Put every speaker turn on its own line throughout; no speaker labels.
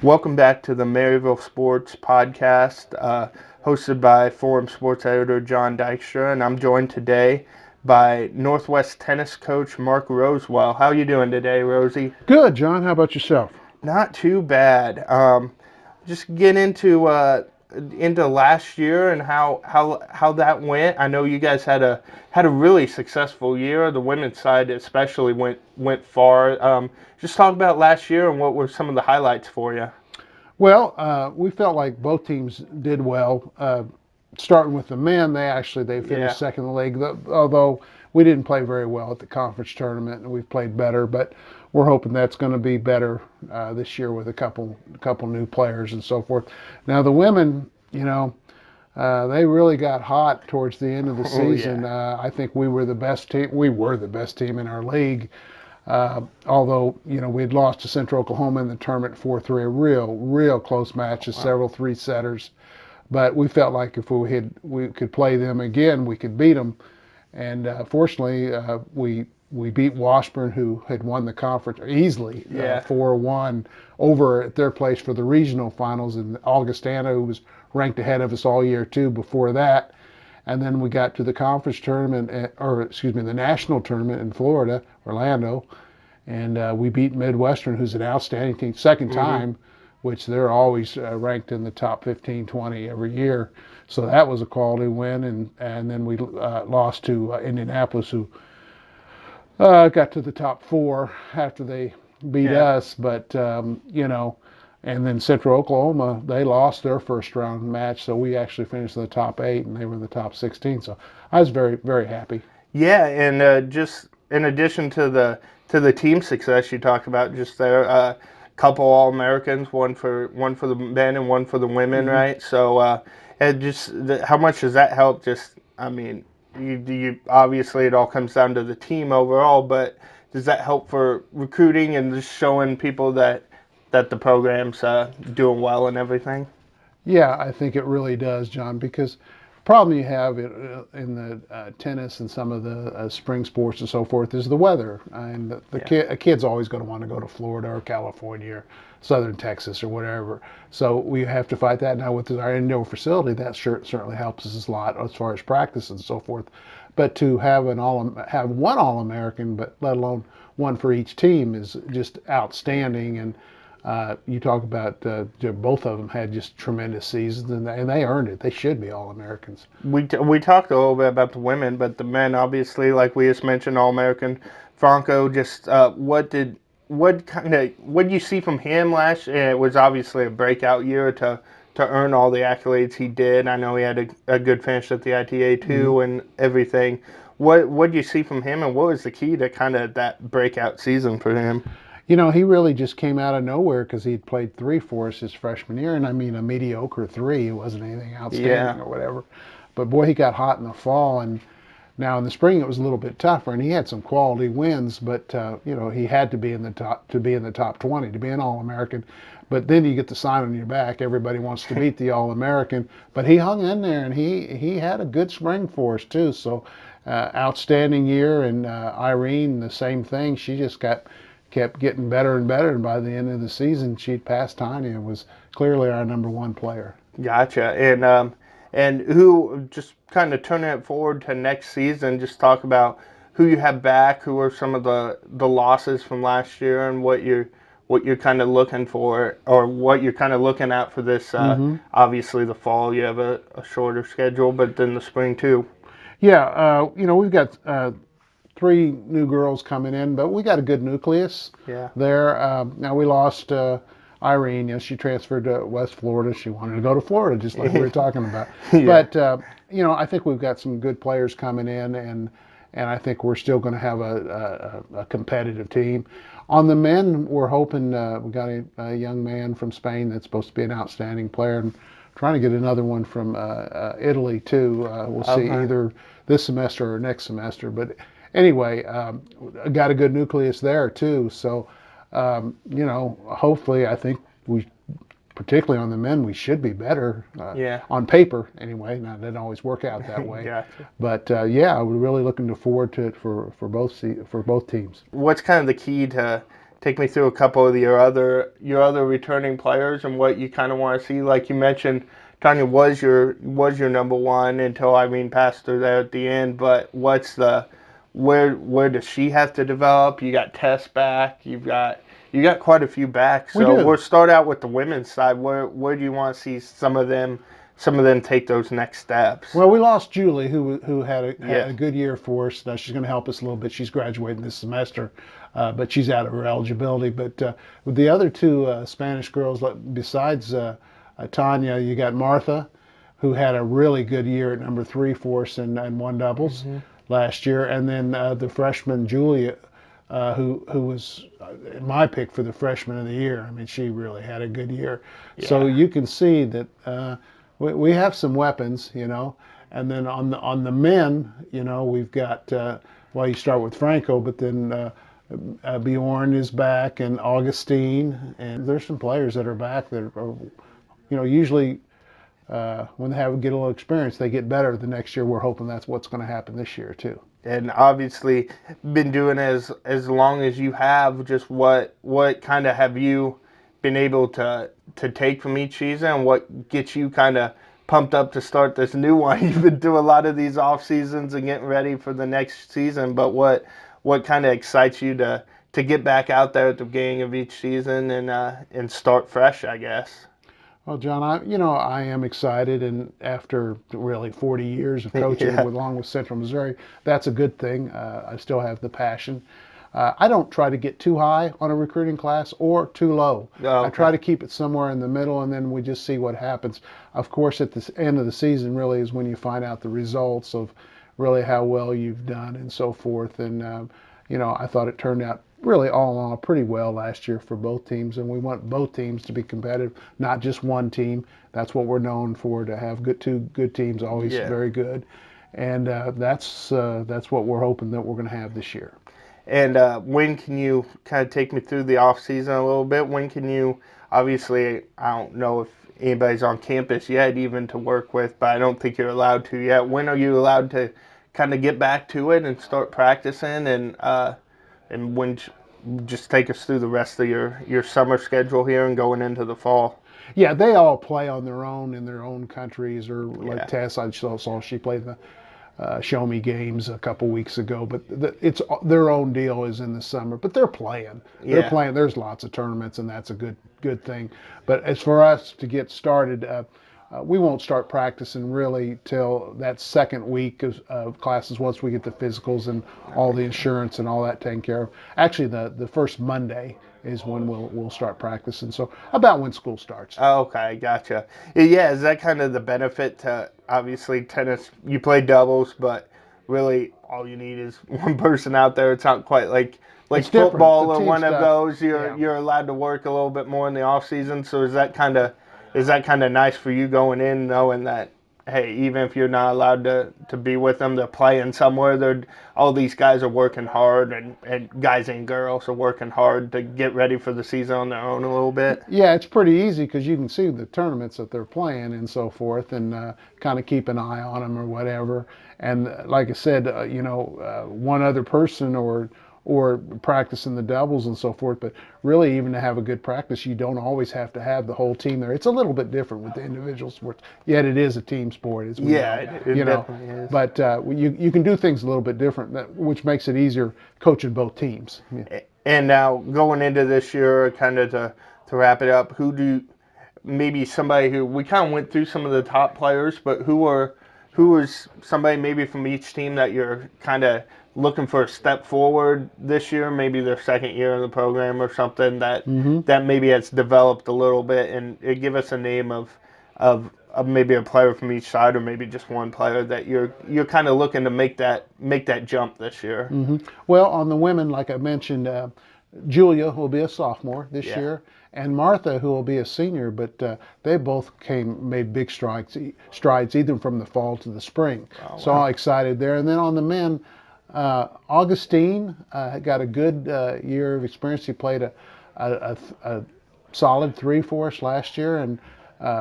Welcome back to the Maryville Sports Podcast, hosted by Forum Sports Editor John Dykstra, and I'm joined today by Northwest tennis coach Mark Rosewell. How you doing today, Rosie?
Good, John. How about yourself?
Not too bad. Just get into last year and how that went. I know you guys had a really successful year. The women's side especially went far. Just talk about last year and what were some of the highlights for you.
Well, we felt like both teams did well. Starting with the men, they
Yeah.
finished second in the league. Although we didn't play very well at the conference tournament, and we've played better. But we're hoping that's going to be better this year with a couple new players and so forth. Now the women, they really got hot towards the end of the
Oh
season.
yeah.
I think we were the best team. We were the best team in our league. Although we'd lost to Central Oklahoma in the tournament 4-3, a real close matches,
Wow.
several three setters. But we felt like if we could play them again, we could beat them. And fortunately, we beat Washburn, who had won the conference easily,
Yeah.
4-1 over at their place for the regional finals. And Augustana, who was ranked ahead of us all year too before that. And then we got to the conference tournament, or excuse me, the national tournament in Florida, Orlando, and we beat Midwestern, who's an outstanding team, second
Mhm.
time, which they're always ranked in the top 15, 20 every year. So that was a quality win, and then we lost to Indianapolis, who got to the top four after they beat
Yeah.
us, but and then Central Oklahoma, they lost their first round match, so we actually finished in the top eight, and they were in the top 16. So I was very, very happy.
Yeah, and just in addition to the team success you talked about, just there, couple All Americans, one for the men and one for the women,
Hmm.
right? So, and how much does that help? Just, I mean, you obviously it all comes down to the team overall, but does that help for recruiting and just showing people that the program's doing well and everything?
Yeah, I think it really does, John, because the problem you have in the tennis and some of the spring sports and so forth is the weather. And
Yeah.
a kid's always going to want to go to Florida or California or southern Texas or whatever. So we have to fight that. Now with our indoor facility, that certainly helps us a lot as far as practice and so forth. But to have one All American, but let alone one for each team, is just outstanding. And you talk about both of them had just tremendous seasons, and they earned it. They should be All Americans.
We talked a little bit about the women, but the men obviously, like we just mentioned, All American Franco. Just what did you see from him last year? It was obviously a breakout year to earn all the accolades he did. I know he had a good finish at the ITA
Mm-hmm.
too and everything. What did you see from him, and what was the key to kind of that breakout season for him?
He really just came out of nowhere because he'd played three for us his freshman year, and I mean a mediocre three. It wasn't anything
Yeah,
outstanding or whatever. But boy, he got hot in the fall, and now in the spring it was a little bit tougher, and he had some quality wins. But he had to be in the top 20 to be an All American. But then you get the sign on your back. Everybody wants to beat the All American, but he hung in there, and he had a good spring for us too. So outstanding year, and Irene the same thing. She just kept getting better and better, and by the end of the season, she'd passed Tanya and was clearly our number one player.
gotcha. And who just kind of turning it forward to next season, just talk about who you have back, who are some of the losses from last year, and what you're kind of looking for, or what you're kind of looking at for this.
Mm-hmm.
Obviously, the fall you have a shorter schedule, but then the spring too.
Yeah, we've got three new girls coming in, but we got a good nucleus
Yeah.
there. Now we lost Irene. Yes, she transferred to West Florida. She wanted to go to Florida, just like we were talking about.
Yeah.
But I think we've got some good players coming in, and I think we're still going to have a competitive team. On the men, we're hoping we got a young man from Spain that's supposed to be an outstanding player, and trying to get another one from Italy too. We'll see
Okay.
either this semester or next semester. But anyway, got a good nucleus there too. So hopefully, I think we, particularly on the men, we should be better
Yeah.
on paper anyway. Now, it doesn't always work out that way,
Gotcha.
but yeah, we're really looking forward to it for both teams.
What's kind of the key take me through a couple of your other returning players and what you kind of want to see. Like you mentioned, Tanya was your number one until Irene passed her there at the end. But where does she have to develop? You got Tess back. You got quite a few back.
We
So
do.
we'll start out with the women's side. Where do you want to see some of them take those next steps?
Well, we lost Julie, who had a
Yeah.
good year for us. Now she's going to help us a little bit. She's graduating this semester, but she's out of her eligibility. But with the other two Spanish girls, besides Tanya, you got Martha, who had a really good year at number 3 for us and won doubles
Hmm.
last year, and then the freshman Julia. Who was my pick for the freshman of the year? I mean, she really had a good year. So
Yeah.
you can see that we have some weapons, And then on the men, we've got well, you start with Franco, but then Bjorn is back and Augustine, and there's some players that are back that are, usually when they get a little experience, they get better the next year. We're hoping that's what's going to happen this year too.
And obviously been doing as long as you have. Just what kind of have you been able to take from each season, and what gets you kind of pumped up to start this new one? You've been through a lot of these off seasons and getting ready for the next season, but what kind of excites you to get back out there at the beginning of each season and start fresh, I guess.
Well, John, I am excited, and after really 40 years of coaching
Yeah.
along with Central Missouri, that's a good thing. I still have the passion. I don't try to get too high on a recruiting class or too low.
Oh,
I
okay.
try to keep it somewhere in the middle, and then we just see what happens. Of course, at the end of the season, really is when you find out the results of really how well you've done and so forth. And I thought it turned out really all in all pretty well last year for both teams, and we want both teams to be competitive, not just one team. That's what we're known for, to have two good teams, always
Yeah.
very good, and that's what we're hoping that we're going to have this year.
And when can you kind of take me through the off season a little bit? When can you? Obviously, I don't know if anybody's on campus yet, even to work with, but I don't think you're allowed to yet. When are you allowed to kind of get back to it and start practicing? And when just take us through the rest of your summer schedule here and going into the fall.
Yeah, they all play on their own in their own countries, or like
Yeah.
Tess, I saw she played the Show Me games a couple weeks ago, but it's their own deal is in the summer. But they're playing. They're
Yeah.
playing. There's lots of tournaments, and that's a good thing. But as for us to get started, we won't start practicing really till that second week of classes once we get the physicals and all the insurance and all that taken care of. Actually, the first Monday is when we'll start practicing. So about when school starts.
Oh, okay, gotcha. Yeah, is that kind of the benefit to obviously tennis? You play doubles, but really all you need is one person out there. It's not quite like
It's different. The
football or
team
one of
stuff,
those. You're
yeah.
you're allowed to work a little bit more in the off season. So is that kind of nice for you going in knowing that, hey, even if you're not allowed to be with them, they're playing somewhere. All these guys are working hard, and guys and girls are working hard to get ready for the season on their own a little bit.
Yeah, it's pretty easy because you can see the tournaments that they're playing and so forth, and kind of keep an eye on them or whatever. And like I said, one other person or practicing the doubles and so forth. But really, even to have a good practice, you don't always have to have the whole team there. It's a little bit different with the individual sports. Yet it is a team sport, as we
Yeah,
know.
it definitely is.
But you can do things a little bit different, which makes it easier coaching both teams. Yeah.
And now going into this year, kind of to wrap it up, maybe somebody who we kind of went through some of the top players, but who is somebody maybe from each team that you're kind of looking for a step forward this year, maybe their second year in the program or something that maybe has developed a little bit, and give us a name of maybe a player from each side, or maybe just one player that you're kind of looking to make that jump this year.
Well, on the women, like I mentioned, Julia will be a sophomore this
Yeah.
year, and Martha, who will be a senior. But they both made big strides either from the fall to the spring.
Oh,
So
wow.
I'm excited there. And then on the men, Augustine got a good year of experience. He played a solid 3 for us last year, and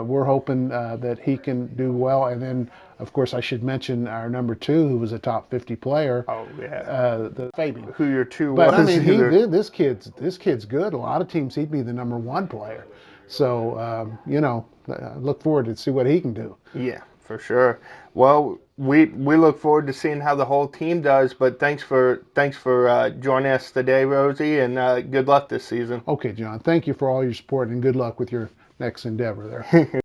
we're hoping that he can do well. And then, of course, I should mention our number 2, who was a top 50 player,
Oh yeah.
the Fabian.
Who your two
But I
was
mean,
either.
this kid's good. A lot of teams, he'd be the number 1 player. So I look forward to see what he can do.
Yeah, for sure. Well, we look forward to seeing how the whole team does. But thanks for joining us today, Rosie, and good luck this season.
Okay, John. Thank you for all your support and good luck with your next endeavor there.